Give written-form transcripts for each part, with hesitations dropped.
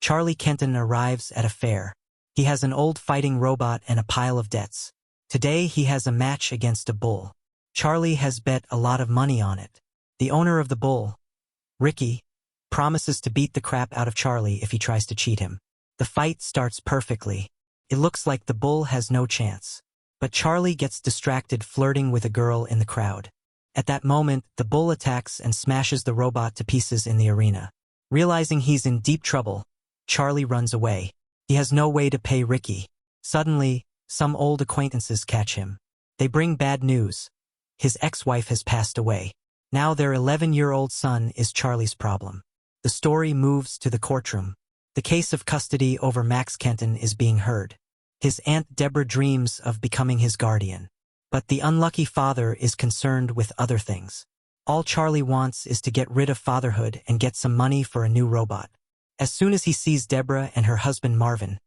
Charlie Kenton arrives at a fair. He has an old fighting robot and a pile of debts. Today he has a match against a bull. Charlie has bet a lot of money on it. The owner of the bull, Ricky, promises to beat the crap out of Charlie if he tries to cheat him. The fight starts perfectly. It looks like the bull has no chance. But Charlie gets distracted flirting with a girl in the crowd. At that moment, the bull attacks and smashes the robot to pieces in the arena. Realizing he's in deep trouble, Charlie runs away. He has no way to pay Ricky. Suddenly, some old acquaintances catch him. They bring bad news. His ex-wife has passed away. Now their 11-year-old son is Charlie's problem. The story moves to the courtroom. The case of custody over Max Kenton is being heard. His Aunt Deborah dreams of becoming his guardian. But the unlucky father is concerned with other things. All Charlie wants is to get rid of fatherhood and get some money for a new robot. As soon as he sees Deborah and her husband Marvin,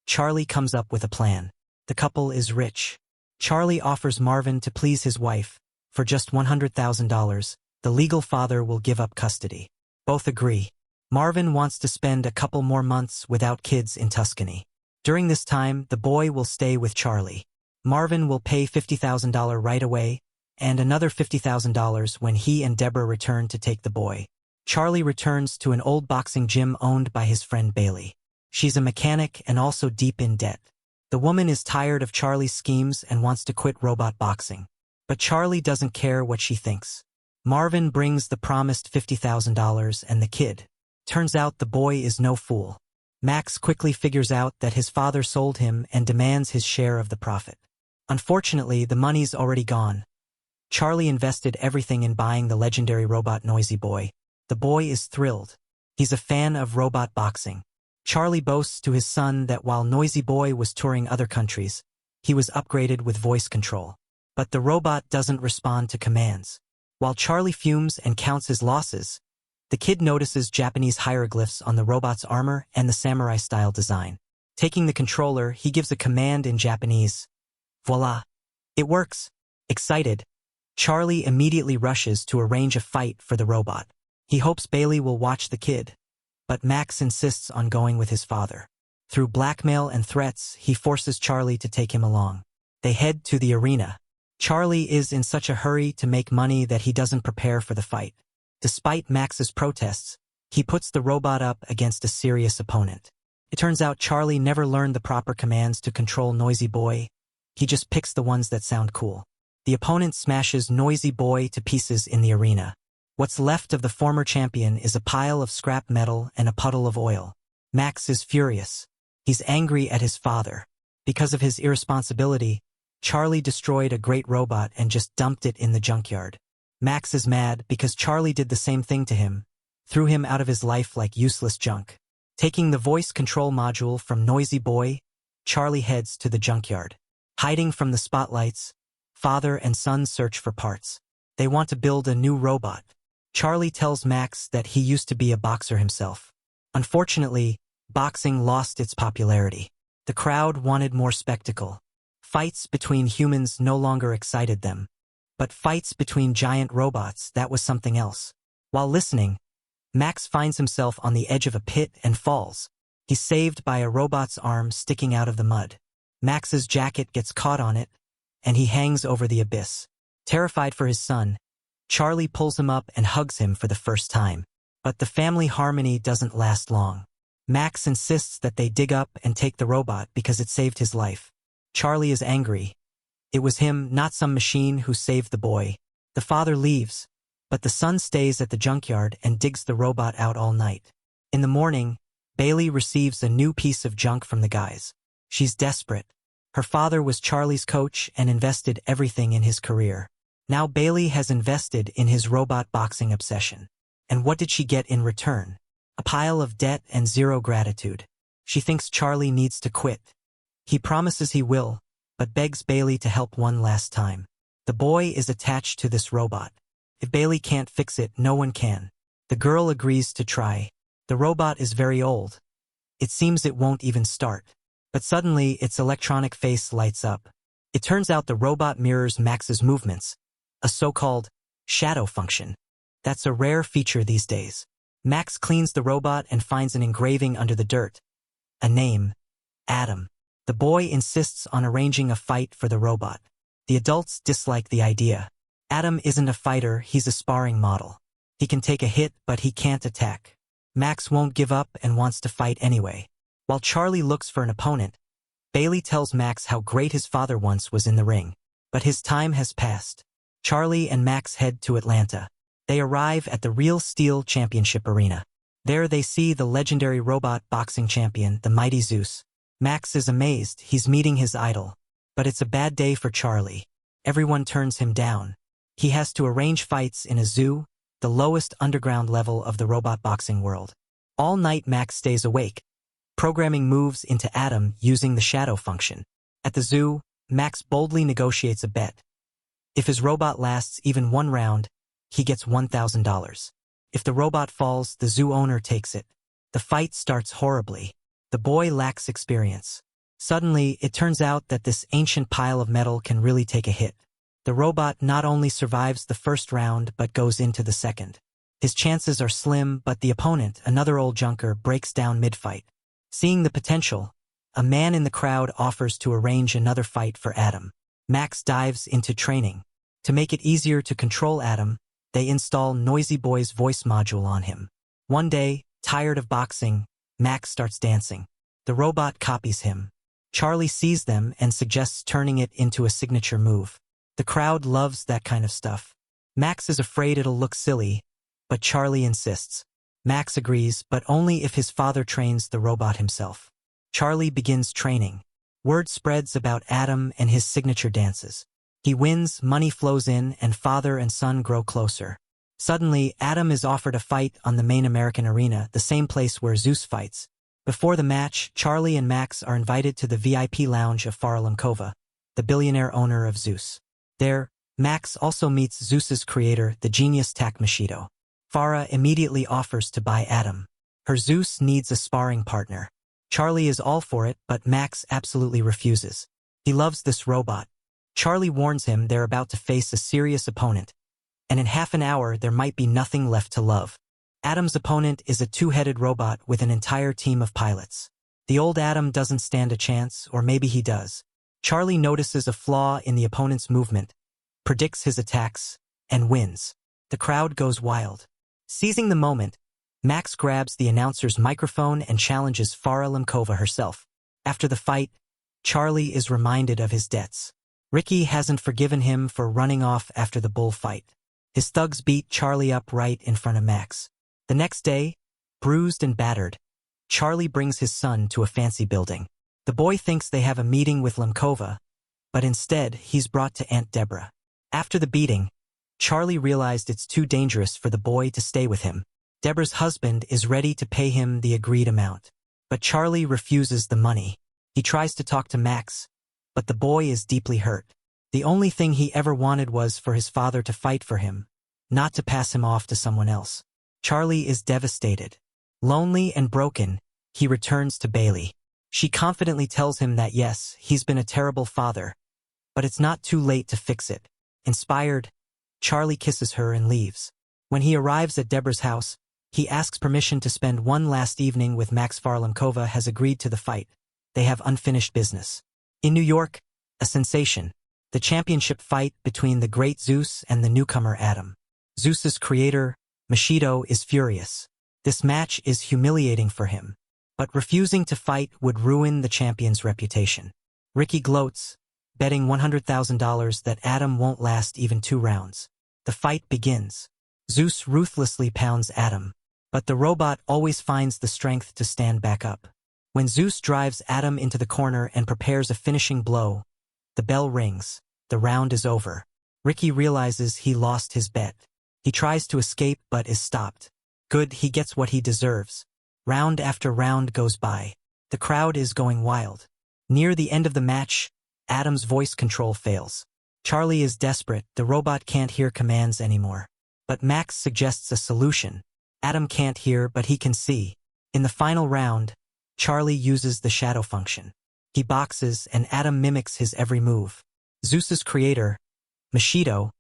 Charlie comes up with a plan. The couple is rich. Charlie offers Marvin to please his wife. For just $100,000, the legal father will give up custody. Both agree. Marvin wants to spend a couple more months without kids in Tuscany. During this time, the boy will stay with Charlie. Marvin will pay $50,000 right away, and another $50,000 when he and Deborah return to take the boy. Charlie returns to an old boxing gym owned by his friend Bailey. She's a mechanic and also deep in debt. The woman is tired of Charlie's schemes and wants to quit robot boxing. But Charlie doesn't care what she thinks. Marvin brings the promised $50,000 and the kid. Turns out the boy is no fool. Max quickly figures out that his father sold him and demands his share of the profit. Unfortunately, the money's already gone. Charlie invested everything in buying the legendary robot Noisy Boy. The boy is thrilled. He's a fan of robot boxing. Charlie boasts to his son that while Noisy Boy was touring other countries, he was upgraded with voice control. But the robot doesn't respond to commands. While Charlie fumes and counts his losses, the kid notices Japanese hieroglyphs on the robot's armor and the samurai-style design. Taking the controller, he gives a command in Japanese. Voila! It works! Excited, Charlie immediately rushes to arrange a fight for the robot. He hopes Bailey will watch the kid, but Max insists on going with his father. Through blackmail and threats, he forces Charlie to take him along. They head to the arena. Charlie is in such a hurry to make money that he doesn't prepare for the fight. Despite Max's protests, he puts the robot up against a serious opponent. It turns out Charlie never learned the proper commands to control Noisy Boy. He just picks the ones that sound cool. The opponent smashes Noisy Boy to pieces in the arena. What's left of the former champion is a pile of scrap metal and a puddle of oil. Max is furious. He's angry at his father. Because of his irresponsibility, Charlie destroyed a great robot and just dumped it in the junkyard. Max is mad because Charlie did the same thing to him, threw him out of his life like useless junk. Taking the voice control module from Noisy Boy, Charlie heads to the junkyard. Hiding from the spotlights, father and son search for parts. They want to build a new robot. Charlie tells Max that he used to be a boxer himself. Unfortunately, boxing lost its popularity. The crowd wanted more spectacle. Fights between humans no longer excited them. But fights between giant robots, that was something else. While listening, Max finds himself on the edge of a pit and falls. He's saved by a robot's arm sticking out of the mud. Max's jacket gets caught on it, and he hangs over the abyss. Terrified for his son, Charlie pulls him up and hugs him for the first time. But the family harmony doesn't last long. Max insists that they dig up and take the robot because it saved his life. Charlie is angry. It was him, not some machine, who saved the boy. The father leaves, but the son stays at the junkyard and digs the robot out all night. In the morning, Bailey receives a new piece of junk from the guys. She's desperate. Her father was Charlie's coach and invested everything in his career. Now Bailey has invested in his robot boxing obsession. And what did she get in return? A pile of debt and zero gratitude. She thinks Charlie needs to quit. He promises he will, but begs Bailey to help one last time. The boy is attached to this robot. If Bailey can't fix it, no one can. The girl agrees to try. The robot is very old. It seems it won't even start. But suddenly, its electronic face lights up. It turns out the robot mirrors Max's movements, a so-called shadow function. That's a rare feature these days. Max cleans the robot and finds an engraving under the dirt. A name, Adam. The boy insists on arranging a fight for the robot. The adults dislike the idea. Adam isn't a fighter, he's a sparring model. He can take a hit, but he can't attack. Max won't give up and wants to fight anyway. While Charlie looks for an opponent, Bailey tells Max how great his father once was in the ring. But his time has passed. Charlie and Max head to Atlanta. They arrive at the Real Steel Championship Arena. There they see the legendary robot boxing champion, the mighty Zeus. Max is amazed, he's meeting his idol. But it's a bad day for Charlie. Everyone turns him down. He has to arrange fights in a zoo, the lowest underground level of the robot boxing world. All night Max stays awake, programming moves into Adam using the shadow function. At the zoo, Max boldly negotiates a bet. If his robot lasts even one round, he gets $1,000. If the robot falls, the zoo owner takes it. The fight starts horribly. The boy lacks experience. Suddenly, it turns out that this ancient pile of metal can really take a hit. The robot not only survives the first round but goes into the second. His chances are slim, but the opponent, another old junker, breaks down mid-fight. Seeing the potential, a man in the crowd offers to arrange another fight for Adam. Max dives into training. To make it easier to control Adam, they install Noisy Boy's voice module on him. One day, tired of boxing, Max starts dancing. The robot copies him. Charlie sees them and suggests turning it into a signature move. The crowd loves that kind of stuff. Max is afraid it'll look silly, but Charlie insists. Max agrees, but only if his father trains the robot himself. Charlie begins training. Word spreads about Adam and his signature dances. He wins, money flows in, and father and son grow closer. Suddenly, Adam is offered a fight on the main American arena, the same place where Zeus fights. Before the match, Charlie and Max are invited to the VIP lounge of Farah Lemkova, the billionaire owner of Zeus. There, Max also meets Zeus's creator, the genius Takmashido. Farah immediately offers to buy Adam. Her Zeus needs a sparring partner. Charlie is all for it, but Max absolutely refuses. He loves this robot. Charlie warns him they're about to face a serious opponent, and in half an hour there might be nothing left to love. Adam's opponent is a two-headed robot with an entire team of pilots. The old Adam doesn't stand a chance, or maybe he does. Charlie notices a flaw in the opponent's movement, predicts his attacks, and wins. The crowd goes wild. Seizing the moment, Max grabs the announcer's microphone and challenges Farah Lemkova herself. After the fight, Charlie is reminded of his debts. Ricky hasn't forgiven him for running off after the bullfight. His thugs beat Charlie up right in front of Max. The next day, bruised and battered, Charlie brings his son to a fancy building. The boy thinks they have a meeting with Lemkova, but instead he's brought to Aunt Deborah. After the beating, Charlie realized it's too dangerous for the boy to stay with him. Deborah's husband is ready to pay him the agreed amount, but Charlie refuses the money. He tries to talk to Max, but the boy is deeply hurt. The only thing he ever wanted was for his father to fight for him, not to pass him off to someone else. Charlie is devastated. Lonely and broken, he returns to Bailey. She confidently tells him that yes, he's been a terrible father, but it's not too late to fix it. Inspired, Charlie kisses her and leaves. When he arrives at Deborah's house, he asks permission to spend one last evening with Max. Farah Lemkova has agreed to the fight. They have unfinished business. In New York, a sensation. The championship fight between the great Zeus and the newcomer Adam. Zeus's creator, Mashido, is furious. This match is humiliating for him, but refusing to fight would ruin the champion's reputation. Ricky gloats, betting $100,000 that Adam won't last even 2 rounds. The fight begins. Zeus ruthlessly pounds Adam, but the robot always finds the strength to stand back up. When Zeus drives Adam into the corner and prepares a finishing blow, the bell rings. The round is over. Ricky realizes he lost his bet. He tries to escape but is stopped. Good, he gets what he deserves. Round after round goes by. The crowd is going wild. Near the end of the match, Adam's voice control fails. Charlie is desperate, the robot can't hear commands anymore. But Max suggests a solution. Adam can't hear, but he can see. In the final round, Charlie uses the shadow function. He boxes, and Adam mimics his every move. Zeus's creator, Mashido,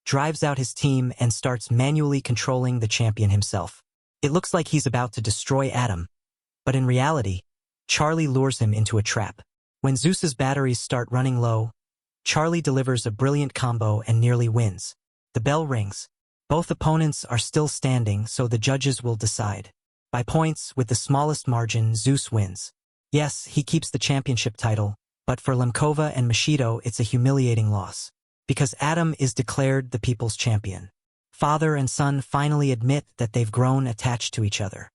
drives out his team and starts manually controlling the champion himself. It looks like he's about to destroy Adam, but in reality, Charlie lures him into a trap. When Zeus's batteries start running low, Charlie delivers a brilliant combo and nearly wins. The bell rings. Both opponents are still standing, so the judges will decide. By points, with the smallest margin, Zeus wins. Yes, he keeps the championship title, but for Lemkova and Machido it's a humiliating loss. Because Adam is declared the people's champion. Father and son finally admit that they've grown attached to each other.